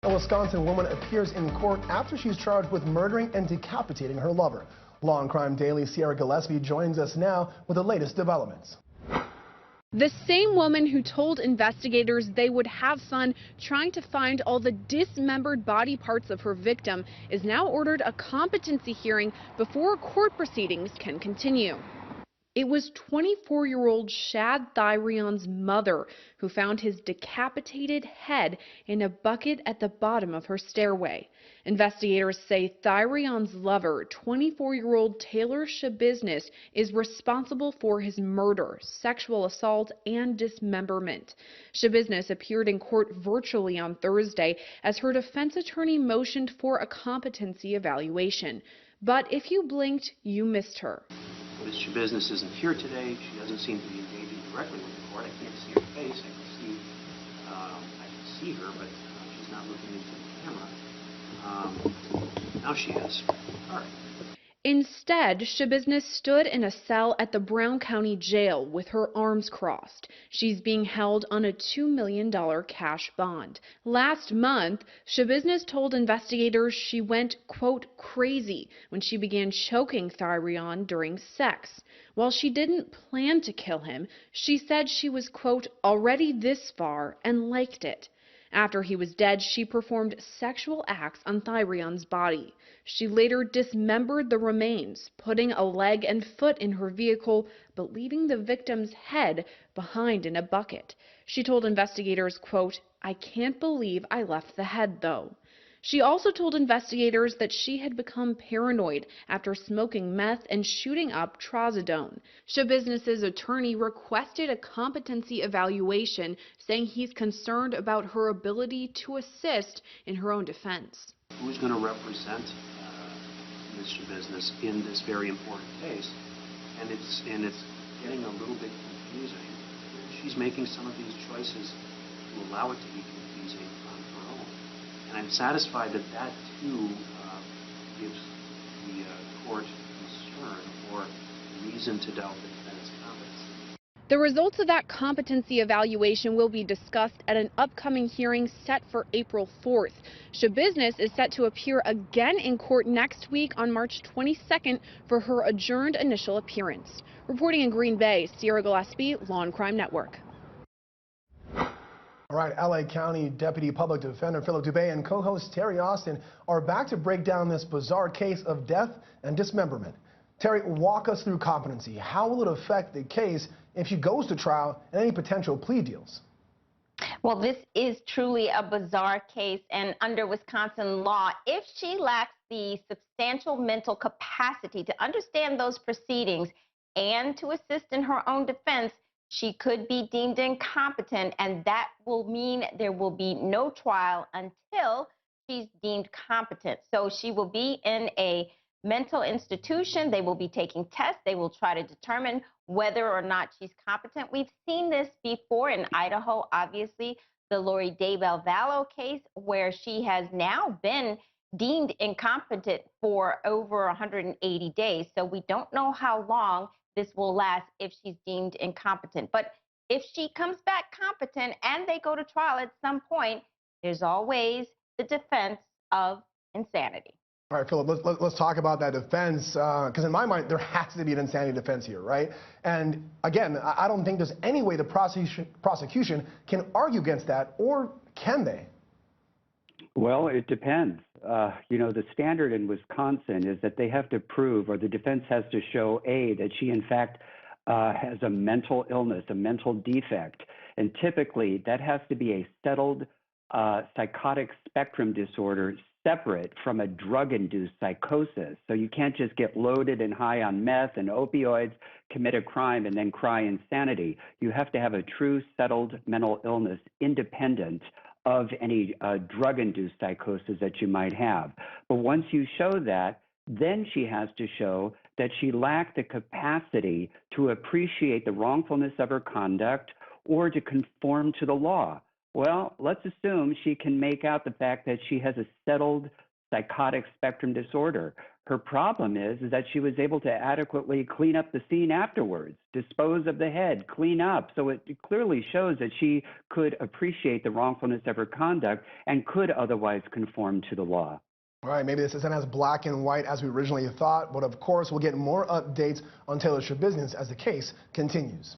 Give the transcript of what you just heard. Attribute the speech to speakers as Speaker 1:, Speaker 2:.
Speaker 1: A Wisconsin woman appears in court after she's charged with murdering and decapitating her lover. Law and Crime Daily's Sierra Gillespie joins us now with the latest developments.
Speaker 2: The same woman who told investigators they would have fun trying to find all the dismembered body parts of her victim is now ordered a competency hearing before court proceedings can continue. It was 24-year-old Shad Thyrion's mother who found his decapitated head in a bucket at the bottom of her stairway. Investigators say Thyrion's lover, 24-year-old Taylor Shabiznis, is responsible for his murder, sexual assault, and dismemberment. Shabiznis appeared in court virtually on Thursday as her defense attorney motioned for a competency evaluation. But if you blinked, you missed her.
Speaker 3: Ms. Shabiznis isn't here today. She doesn't seem to be engaging directly with the court. I can't see her face. I can see her, but she's not looking into the camera. Now she is. All right.
Speaker 2: Instead, Shabiznis stood in a cell at the Brown County Jail with her arms crossed. She's being held on a $2 million cash bond. Last month, Shabiznis told investigators she went, quote, crazy when she began choking Thyrion during sex. While she didn't plan to kill him, she said she was, quote, already this far and liked it. After he was dead, she performed sexual acts on Thyrion's body. She later dismembered the remains, putting a leg and foot in her vehicle, but leaving the victim's head behind in a bucket. She told investigators, quote, I can't believe I left the head, though. She also told investigators that she had become paranoid after smoking meth and shooting up trazodone. Shabiznis's attorney requested a competency evaluation, saying he's concerned about her ability to assist in her own defense.
Speaker 3: Who's going to represent Ms. Shabiznis in this very important case? And it's getting a little bit confusing. She's making some of these choices to allow it to be confusing on her own. And I'm satisfied that that too gives the court concern or reason to doubt the defendant's competence.
Speaker 2: The results of that competency evaluation will be discussed at an upcoming hearing set for April 4th. Shabiznis is set to appear again in court next week on March 22nd for her adjourned initial appearance. Reporting in Green Bay, Sierra Gillespie, Law and Crime Network.
Speaker 1: All right, LA County Deputy Public Defender Philip Dubé and co-host Terry Austin are back to break down this bizarre case of death and dismemberment. Terry, walk us through competency. How will it affect the case if she goes to trial and any potential plea deals?
Speaker 4: Well, this is truly a bizarre case, and under Wisconsin law, if she lacks the substantial mental capacity to understand those proceedings and to assist in her own defense, she could be deemed incompetent, and that will mean there will be no trial until she's deemed competent. So she will be in a mental institution. They will be taking tests. They will try to determine whether or not she's competent. We've seen this before in Idaho, obviously, the Lori Daybell Vallow case, where she has now been deemed incompetent for over 180 days. So we don't know how long this will last if she's deemed incompetent. But if she comes back competent and they go to trial at some point, there's always the defense of insanity.
Speaker 1: All right, Philip, let's talk about that defense, because in my mind, there has to be an insanity defense here, right? And again, I don't think there's any way the prosecution can argue against that, or can they?
Speaker 5: Well, it depends. You know, the standard in Wisconsin is that they have to prove, or the defense has to show, A, that she in fact has a mental illness, a mental defect. And typically that has to be a settled psychotic spectrum disorder separate from a drug-induced psychosis. So you can't just get loaded and high on meth and opioids, commit a crime, and then cry insanity. You have to have a true settled mental illness independent of any drug-induced psychosis that you might have. But once you show that, then she has to show that she lacked the capacity to appreciate the wrongfulness of her conduct or to conform to the law. Well, let's assume she can make out the fact that she has a settled psychotic spectrum disorder. Her problem is that she was able to adequately clean up the scene afterwards, dispose of the head, clean up. So it clearly shows that she could appreciate the wrongfulness of her conduct and could otherwise conform to the law.
Speaker 1: All right, maybe this isn't as black and white as we originally thought, but of course we'll get more updates on Taylor Schabusiness as the case continues.